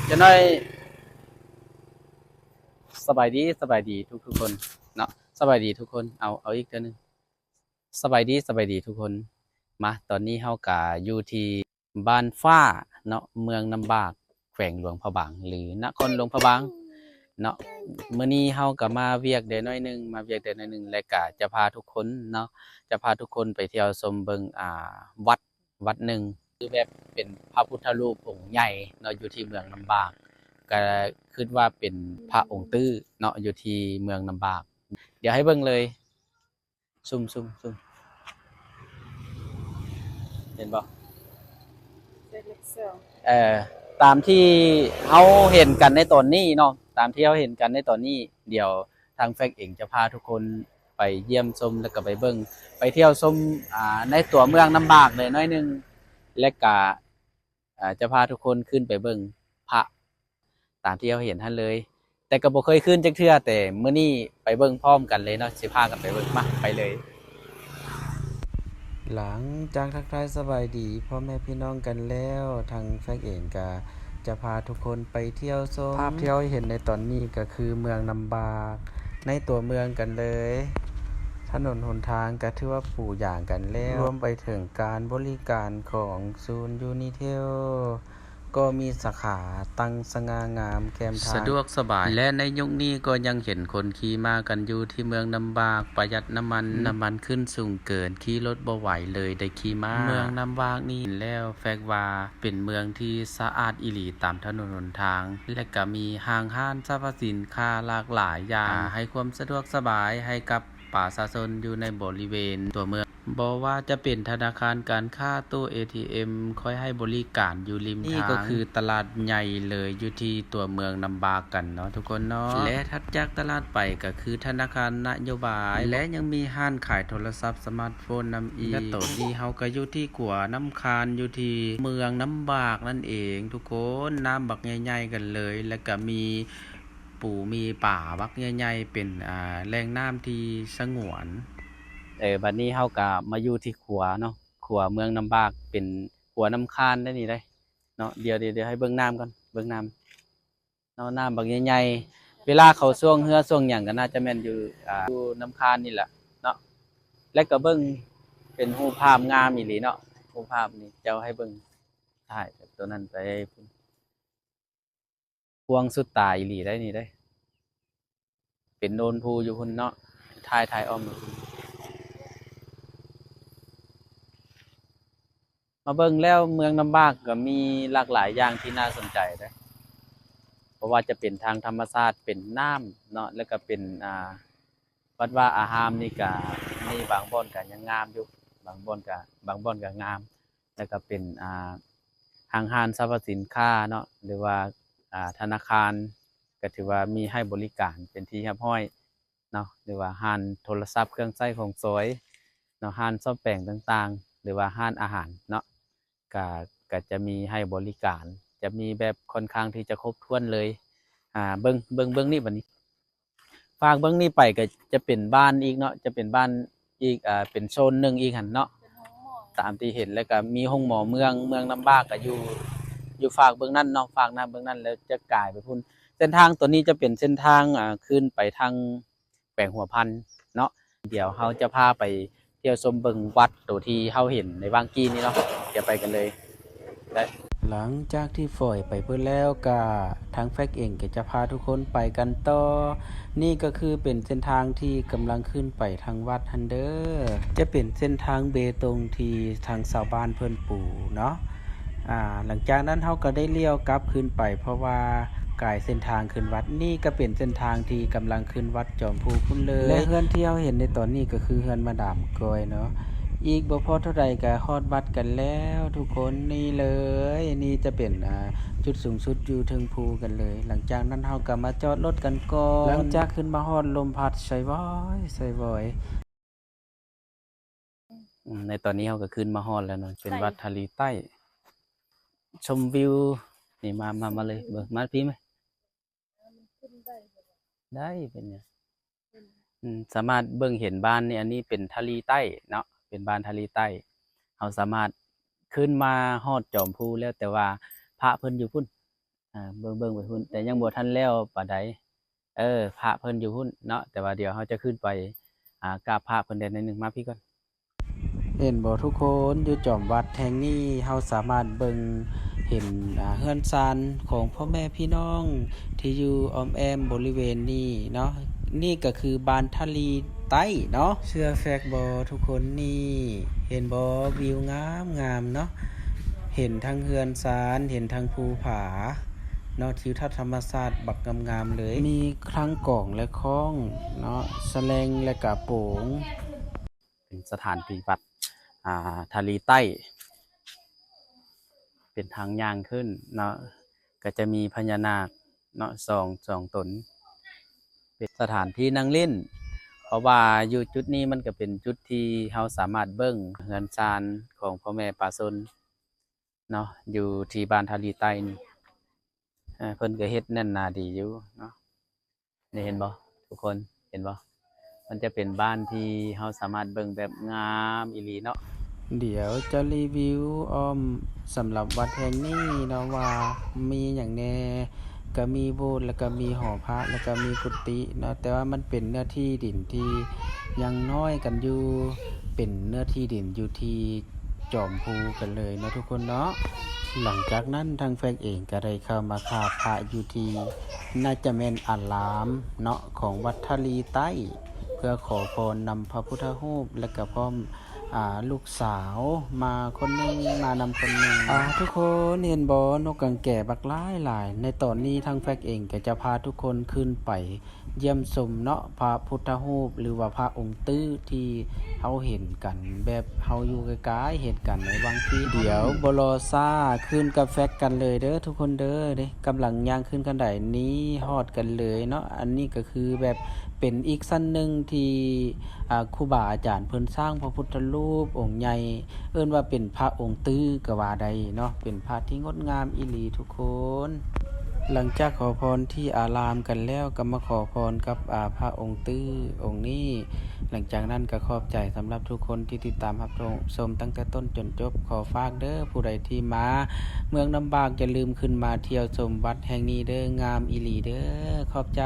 จะน้อยสบายดีทุกคนเนาะสบายดีทุกคนเอาอีกเทื่อนึงสบายดีทุกคนมาตอนนี้เฮากะอยู่ที่บ้านฟ้าเนาะเมืองน้ำบากแขวงหลวงพระบางหรือนครหลวงพระบางเนาะมื้อนี้เฮาก็มาเวียกได้น้อยหนึงและก็จะพาทุกคนเนาะจะพาทุกคนไปเที่ยวชมเบิ่งวัดหนึ่งคือแบบเป็นพระพุทธรูปองค์ใหญ่เนาะอยู่ที่เมืองน้ำบาก ก็คิดว่าเป็นพระองค์ตื้อเนาะอยู่ที่เมืองน้ำบากเดี๋ยวให้เบิ่งเลยซุ่มเห็นบ่เอ่อตามที่เฮาเห็นกันในตอนนี้เนาะตามที่เฮาเห็นกันในตอนนี้เดี๋ยวทางแฟกเองจะพาทุกคนไปเยี่ยมชมแล้วก็ไปเบิ่งไปเที่ยวชมในตัวเมืองน้ำบากเลยน้อยหนึงและก็จะพาทุกคนขึ้นไปเบิ่งพระตามที่เฮาเห็นหั่นเลย แต่ก็บ่เคยขึ้นจักเทื่อแต่มื้อนี้ไปเบิ่งพร้อมกันเลยเนาะสิพากันไปเบิ่งมาไปเลยหลังจากทักทายสบายดีพ่อแม่พี่น้องกันแล้วทางแฟกเองก็จะพาทุกคนไปเที่ยวชมภาพที่เราเห็นในตอนนี้ก็คือเมืองนำบากในตัวเมืองกันเลยถนนหนทางก็ถือว่าปูอย่างกันแล้วรวมไปถึงการบริการของศูนย์ยูนิเทลก็มีสาขาตั้งสง่างามแคมทางสะดวกสบายและในยุคนี้ก็ยังเห็นคนขี่มากันอยู่ที่เมืองนำบากประหยัดน้ำมันขึ้นสูงเกินขี่รถบ่ไหวเลยได้ขี่มาเมืองนำบากนี่แล้วแฟกว่าเป็นเมืองที่สะอาดอีหลีตามถนนหนทางและก็มีห้างร้านสรรพสินค้าหลากหลายอย่างให้ความสะดวกสบายให้กับประชาชนอยู่ในบริเวณตัวเมืองบ่ว่าจะเป็นธนาคารการค้าตู้ ATM ค่อยให้บริการอยู่ริมทางนี่ก็คือตลาดใหญ่เลยอยู่ที่ตัวเมืองนำบากกันเนาะทุกคนเนาะและถัดจากตลาดไปก็คือธนาคารนโยบายและยังมีห้านขายโทรศัพท์สมาร์ทโฟนนำอีกและตอนนี้เฮาก็อยู่ที่กัวน้ำคานอยู่ที่เมืองน้ำบากนั่นเองทุกคนน้ำบักใหญ่ๆกันเลยแล้วก็มีปู่มีป่าบักใหญ่ๆเป็นแหล่งน้ำที่สงวน บัดนี้เฮาก็มาอยู่ที่ขัวเนาะขัวเมืองน้ำบากเป็นขัวน้ำคานได้นี่ได้เนาะเดี๋ยวให้เบิ่งน้ำก่อนเบิ่งน้ำเนาะน้ำบักใหญ่ๆเวลาเขาช่วงเรือช่วงหยังก็น่าจะแม่นอยู่อยู่น้ำคานนี่แหละเนาะและก็เบิ่งเป็นรูปภาพงามอีหลีเนาะรูปภาพนี่เจ้าให้เบิ่งถ่ายจากตัวนั้นไปพวงสุดตาอีหลีได้นี่ได้เป็นโนนภูอยู่พุ่นเนาะถ่ายอ้อมมาเบิ่งแล้วเมืองน้ำบากก็มีหลากหลายอย่างที่น่าสนใจเด้อเพราะว่าจะเป็นทางธรรมชาติเป็นน้ำเนาะแล้วก็เป็นวัดว่าอาหารนี่ก็มีบางบ่อนก็ยังงามอยู่บางบ่อนก็งามแล้วก็เป็นห้างร้านสรรพสินค้าเนาะหรือว่าธนาคารก็ถือว่ามีให้บริการเป็นที่เรียบร้อยเนาะหรือว่าร้านโทรศัพท์เครื่องใช้ของสวยเนาะร้านซ่อมแปลงต่างๆหรือว่าร้านอาหารเนาะก็จะมีให้บริการจะมีแบบค่อนข้างที่จะครบถ้วนเลยเบิ่งนี่บัดนี้ฝากเบิ่งนี่ไปก็จะเป็นบ้านอีกเนาะจะเป็นบ้านอีกเป็นโซนหนึ่งอีกหั่นเนาะตามที่เห็นแล้วก็มีห้องหมอเมืองลำบากก็อยู่ฝากเบื้องนั้นเนาะฝากหน้าเบื้องนั้นแล้วจะกลายไปพุ่นเส้นทางตัวนี้จะเป็นเส้นทางขึ้นไปทางแขวงหัวพันเนาะเดี๋ยวเราจะพาไปเที่ยวชมเบิ่งวัดตัวที่เราเห็นในบางกี้นี่เนาะเดี๋ยวไปกันเลยได้หลังจากที่ฝอยไปเพื่อแล้วก็ทางแฟกเองก็จะพาทุกคนไปกันต่อนี่ก็คือเป็นเส้นทางที่กำลังขึ้นไปทางวัดฮันเดอร์จะเป็นเส้นทางเบตงที่ทางชาวบ้านเพิ่นปูเนาะหลังจากนั้นเขาก็ได้เลี้ยวกลับขึ้นไปเพราะว่ากายเส้นทางขึ้นวัดนี่ก็เป็นเส้นทางที่กำลังขึ้นวัดจอมภูพุ่นเลยและเฮือนที่เราเห็นในตอนนี้ก็คือเฮือนมาดามกอยเนาะอีกบ่พอเท่าใดก็ฮอดวัดกันแล้วทุกคนนี่เลยนี่จะเป็นจุดสูงสุดอยู่ถึงภูกันเลยหลังจากนั้นเราก็มาจอดรถกันก่อนหลังจากขึ้นมาฮอดลมพัดใส่บ่อยในตอนนี้เราก็ขึ้นมาฮอดแล้วเนาะเป็นวัดทะเลใต้ชมวิวนี่มาเลยเบิ่งมาพี่ไหมได้เป็นไงสามารถเบิ่งเห็นบ้านนี่อันนี้เป็นทะเลใต้เนาะเป็นบ้านทะเลใต้เราสามารถขึ้นมาฮอดจอมภูแล้วแต่ว่าพระเพิ่นอยู่พุ่น เบิ่งไปพุ่นแต่ยังบ่ทันแล้วปานใดพระเพิ่นอยู่พุ่นเนาะแต่ว่าเดี๋ยวเราจะขึ้นไปกราบพระเพิ่นได้นิดนึงมาพี่ก่อน เห็นบ่ทุกคนอยู่จอมวัดแห่งนี้เฮาสามารถเบิ่งเห็นเฮือนซานของพ่อแม่พี่น้องที่อยู่อ้อมแอมบริเวณนี้เนาะนี่ก็คือบ้านทะลีใต้เนาะเชื่อแฟกบ่ทุกคนนี่เห็นบ่วิวงามงามเนาะเห็นทั้งเฮือนซานเห็นทั้งภูผาเนาะทิวทัศน์ธรรมชาติบักงามๆเลยมีครั้งกล่องและคล้องเนาะแสลงและกะโปง เป็นสถานปฏิบัติทะเลใต้ เป็นทางย่างขึ้นเนาะก็จะมีพญานาคเนาะสองตนเป็นสถานที่นั่งเล่นเพราะว่าอยู่จุดนี้มันก็เป็นจุดที่เราสามารถเบิ่งเฮือนซานของพ่อแม่ป่าซนเนาะอยู่ที่บ้านทะเลใต้นี่เพิ่นก็เฮ็ดแน่นหนาดีอยู่เนาะนี่เห็นบ่ทุกคนเห็นบ่มันจะเป็นบ้านที่เราสามารถเบิ่งแบบงามอีหลีเนาะ เดี๋ยวจะรีวิวสำหรับวัดแห่งนี้เนาะว่ามีอย่างแน่ก็มีโบสถ์แล้วก็มีหอพระแล้วก็มีกุฏิเนาะแต่ว่ามันเป็นเนื้อที่ดินที่ยังน้อยกันอยู่เป็นเนื้อที่ดินอยู่ที่จอมภูกันเลยเนาะทุกคนเนาะหลังจากนั้นทางแฟกเองก็ได้เข้ามาคาพระอยู่ที่น่าจะแม่นอารามเนาะของวัดทะลีใต้เพื่อขอพรนำพระพุทธรูปและก็พร้อมลูกสาวมาคนหนึงมานำคนหนึ่งทุกคนเห็นบ่นกกังแก่บักหลายในตอนนี้ทางแฟกเองก็จะพาทุกคนขึ้นไปเยี่ยมชมเนาะพระพุทธรูปหรือว่าพระองค์ตื้อที่เฮาเห็นกันแบบเฮาอยู่ใกล้ๆเห็นกันในบางทีเดี๋ยวบ่รอซ่าขึ้นกับแฟกกันเลยเด้อทุกคนเด้อเด้กำลังย่างขึ้นกันได้นี้ฮอดกันเลยเนาะอันนี้ก็คือแบบเป็นอีกสั้นหนึ่งที่ครูบาอาจารย์เพิ่นสร้างพระพุทธรูปองค์ใหญ่เอิ้นว่าเป็นพระองค์ตื้อก็ว่าได้เนาะเป็นพระที่งดงามอีหลีทุกคนหลังจากขอพรที่อารามกันแล้วก็มาขอพรกับพระองค์ตื้อองค์นี้หลังจากนั้นก็ขอบใจสำหรับทุกคนที่ติดตามรับชมตั้งแต่ต้นจนจบขอฝากเด้อผู้ใดที่มาเมืองลำบากอย่าลืมขึ้นมาเที่ยวชมวัดแห่งนี้เด้องามอีหลีเด้อขอบใจ